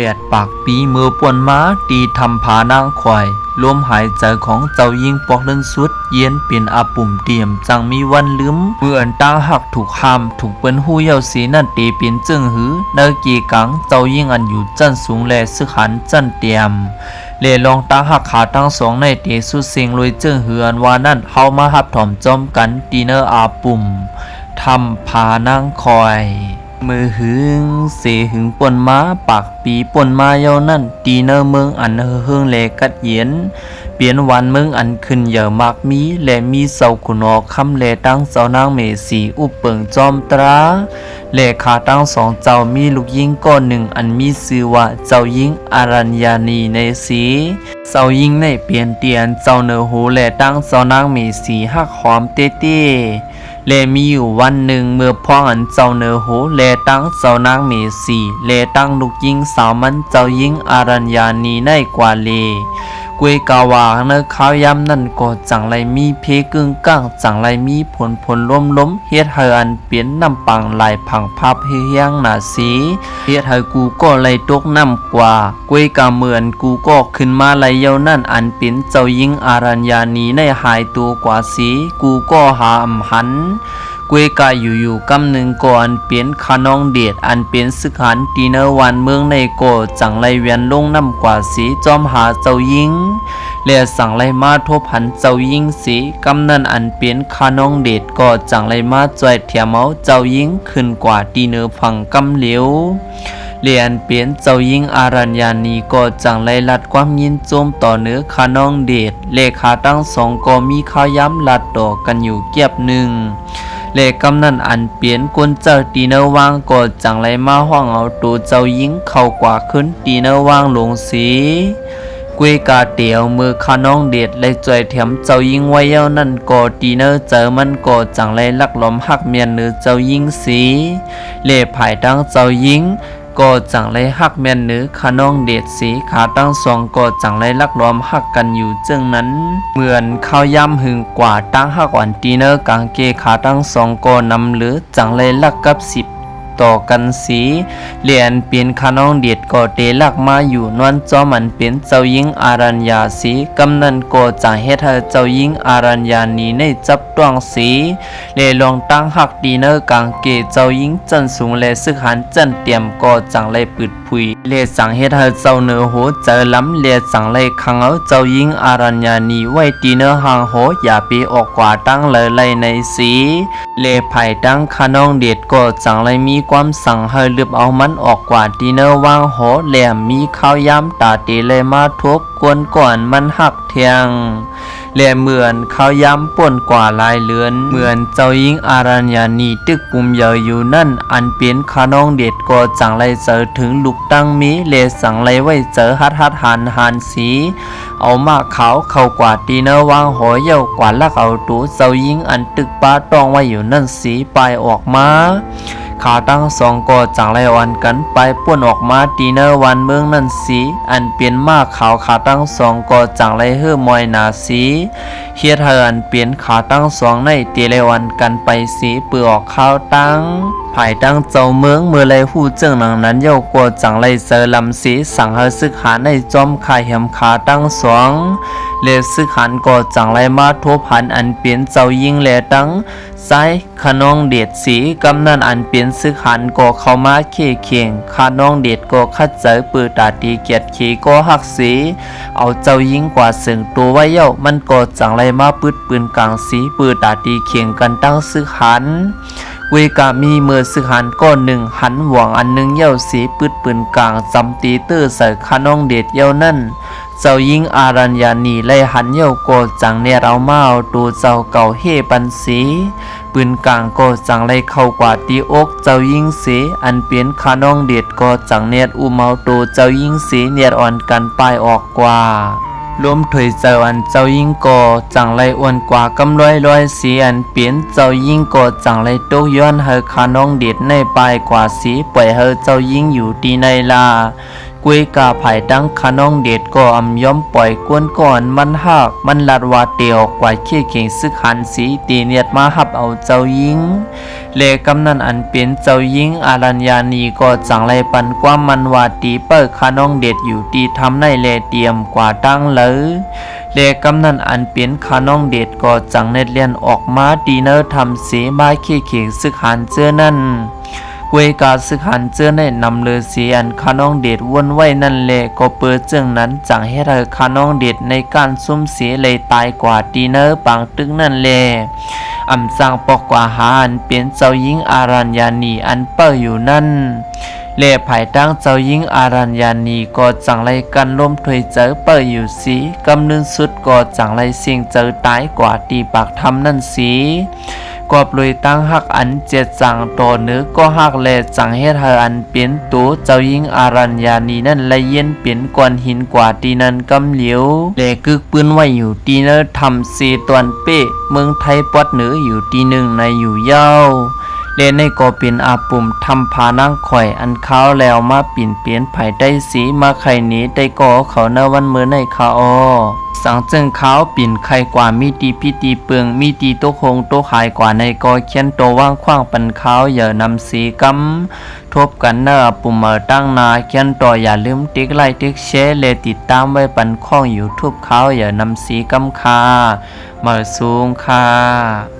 แดดปากปีมือป่วนม้าตีทำผานางควายลมหายใจของเจ้ายิงปอกเล่นสุดเย็นเปลี่ยนอาปุ่มเตรียมจังมีวันลืมเมื่ออันตาหักถูกห้ามถูกเปิ้นหู้เยาสีนั่นตีเปลี่ยนจึงหือเนกีกังเจ้ายิงอันอยู่จันสูงแลซึกหันจันเตรียมเลลองตาหักขาทั้งสองในเตสุดเสียงลอยจึงหืออันว่านั่นเฮามาหับถอมจอมกันตีเนออาปุ่มทำผานางคอยมือหึงเสหึงป่นม้าปากปีป่นมาเย้านั่นตีเนอเมืองอันเฮืองแลกัดเย็นเปลี่ยนวันเมืองอันขึ้นเยอะมากมีและมีเสาขุนอคำแลตั้งเสานางเมสีอุปเปิงจอมตราและขาตั้งสองเจ้ามีลูกยิงก้อนหนึ่งอันมีชื่อว่าเจ้ายิงอารัญญานีในสีเสายิงในเปลี่ยนเตียนเจ้าเนอหูและตั้งเสานางเมสีหักหอมเต้และมีอยู่วันหนึ่งเมื่อพ่ออันเจ้าเนอโหแลตั้งเจ้านางเมสีแลตั้งลูกยิงสาวมันเจ้ายิงอารัญญานีในกว่าเลกวยกาวาเนอข้าวยำนั่นก็จังไรมีเพกึ่งก้างจังไรมีผลล้มเฮ็ดให้อันเปลี่ยนน้ำปังลายผังภาพเฮียงหนาสีเฮ็ดให้กูก็ไหลตกน้ำกว่ากวยกาเหมือนกูก็ขึ้นมาไหลเย้านั่นอันเป็นเจ้ายิงอารัญญานีในหายตัวกว่าสีกูก็หาอำหันกวยกาอยู่กำหนึ่งก่อนเปลี่ยนขานองเดชอันเป็นสึกหันตีเนอวันเมืองในโกจังไรเวียนลงน้ำกว่าสีจอมหาเจ้ายิงและสั่งไรมาทบหันเจ้ายิงสีกำนั้นอันเปลี่ยนขานองเดชก็จังไรมาจ่อยเทียมเอาเจ้ายิงขึ้นกว่าตีเนอฝั่งกำเหลียวเลียนเปลี่ยนเจ้ายิงอารัญญานีก็จังไรลัดความยินโจมต่อเนื้อขานองเดชเลขาตั้งสองก็มีข้าวย้ำลัดต่อกันอยู่เกียบหนึ่งเลกำนั้นอันเปลี่ยนกวนเจ้าตีเนอวางก็จังไรมาห้องเอาตัวเจ้ายิงเข้ากว่าขึ้นตีเนอวางลงสีกวยกาเตียวมือขานองเดชเลยจ่อยเถียมเจ้ายิงไว้เย้านั่นก็ตีเนอเจอมันก็จังไรลักหลอมหักเมียนเนื้อเจ้ายิงสีเลภายตั้งเจ้ายิงก็จังไรหักเมียนเนื้อขานองเดชสีขาตั้งสองก็จังไรลักล้อมหักกันอยู่จึงนั้นเหมือนข้าวย่ำหึงกว่าตั้งหักวันตีเนอร์กางเกขาตั้งสองก็นำหรือจังไรลักกับสิบต่อกันสีเลียนเปลี่ยนขานองเดชก็เตลักมาอยู่นวลจอมันเป็นเจ้ายิงอารัญญาสีกำนันก็จะเฮ็ดให้เจ้ายิงอารัญญานีในจับต้องสีเลลองตั้งหักดีเนอร์กางเกเจ้ายิงจันสูงและซึกหันจันเตรียมก็จังไรปืดผุยเลสังเฮ็ดให้เจ้าเนอโหเจอล้ำเลสังไรขังเอาเจ้ายิงอารัญญานีไว้ดีเนอร์ห่างโหอย่าไปออกกว่าตั้งเลยไลในสีเลภายตั้งขานองเดชก็จังไรมีความสั่งให้ลืบเอามันออกกว่าดีเนอร์วางหอแหลมมีข้าวย้ำตาเตเลยมาทบกวนก่อนมันหักเทียงและเหมือนข้าวย้ำป่นกว่าลายเลือนเหมือนเจ้ายิงอารัญญานีตึกปุ่มเยอะอยู่นั่นอันเป็นขานองเด็ดก็จังไรเจอถึงลูกตั้งมีเลสั่งไรไว้เจอฮัดหันสีเอามาขาวเข้ากว่าดีเนอร์วางหอเยาว์กว่าลักเอาตัวเจ้ายิงอันตึกป้าตองไว้อยู่นั่นสีปลายออกมาขาตั้งสองก็จังไรวันกันไปป่วนออกมาตีเนอร์วันเมืองนั่นสีอันเปลี่ยนมากขาวขาตั้งสองก็จังไรเฮือมอยนาสีเฮียเธออันเปลี่ยนขาตั้งสองในตีไรวันกันไปสีเปลือกออกข้าวตั้งภายตั้งเจ้าเมืองเมื่อไรหู้เจิงหนังนั้นเย้าก็จังไรเจอลำสีสั่งให้ซึกหาในจอมข่ายแหมขาตั้งสองเลซึกหันก็จังไรมาทบหันอันเปลี่ยนเจ้ายิงแลตั้งซ้ายขานองเดชสีกำนันอันเปลี่ยนซึกหันก็เข้ามาเข่งขานองเดชก็คัดเจอปืนตาตีเกียรติขีก็หักสีเอาเจ้ายิงกว่าสึงตัวไว้เย้ามันก็จังไรมาปืดปืนกลางสีปืนตาตีเข่งกันตั้งซึกหันเวกามีเมื่อซึกหันก้อนหนึ่งหันหวงอันหนึ่งเย้าสีปืดปืนกลางจำตีตื้อใส่ขานองเดชเย้านั่นเจ้ายิงอารัญญานีไล่หันเย้าก็จังเนรเอามาเอาตัวเจ้าเก่าเฮปันสีปืนกลางก็จังไล่เข้ากว่าตีอกเจ้ายิงสีอันเปลี่ยนขานองเดชก็จังเนรอุเมาตัวเจ้ายิงสีเนรอ่อนกันปลายออกกว่าล้มถอยเจ้าอันเจ้ายิงก็จังไรอ้วนกว่ากำร้อยสีอันเปลี่ยนเจ้ายิงก็จังไรตกย้อนเฮอขานองเด็ดในปลายกว่าสีปล่อยเฮอเจ้ายิงอยู่ดีในลา กวยกาภายดังขานองเดชก็อำย้อมปล่อยกวนก่อนมันหักมันลัดว่าเตียวกว่าเขี้ยเข่งซึกหันสีตีเนียดมาหับเอาเจ้าหญิงเลกำนันอันเป็นเจ้าหญิงอารัญญานีก็จังไรปันความมันว่าตีเปิดขานองเดชอยู่ตีทำในเลเตรียมกว่าตั้งเลยเลกำนันอันเป็นขานองเดชก็จังเน็ดเลียนออกมาดีเนอร์ทำเสียมาเขี้ยเข่งซึกหันเจอนั่นเวกาซึกหันเจอในนำเลือเสียนขานองเดชวนไว้นั่นแหละก็เปิดเจิงนั้นจังให้เธอขานองเดชในการซุ่มเสียเลยตายกว่าดีเนอร์ปังตึกนั่นแหละอำสร้างปอกกว่าหาอันเป็นเจ้าหญิงอารัญญานีอันเปิดอยู่นั่นเล่ภายตั้งเจ้าหญิงอารัญญานีก็จังไรกันล้มถวยเจอเปิดอยู่สีกำนึงสุดก็จังไรเสียงเจอตายกว่าตีปากทำนั่นสีก็ปลุยตั้งหักอันเจ็ดจังตัวเนื้อก็หักแลจังให้เธออันเป็นตัวเจ้าหญิงอารัญญานีนั่นละเย็นเป็นก้อนหินกว่าตีนั้นกำเหลียวแลกึกปืนไว้อยู่ตีเนอทำสีตวนเป้เมืองไทยปอดเหนืออยู่ตีหนึ่งในอยู่ยาวเลนในก็เป็นอาปุ่มทำผานั่งข่อยอันขาวแล้วมาปิ่นเปลี่ยนไผ่ได้สีมาไข่นี้ได้ก่อเขาเนวันเมื่อในคาอสังจึงขาวปิ่นไข่กว่ามีตีพิตีเปลืองมีตีโตคงโตขายกว่าในก็เขียนโตว่างขว้างปันขาวอย่านำสีกำทบกันเนอปุ่มเมื่อตั้งนาเขียนต่ออย่าลืมติ๊กไลค์ติ๊กแชร์เลยติดตามไว้ปันข้องอยู่ทุบขาวอย่านำสีกำคาเมื่อสูงค่ะ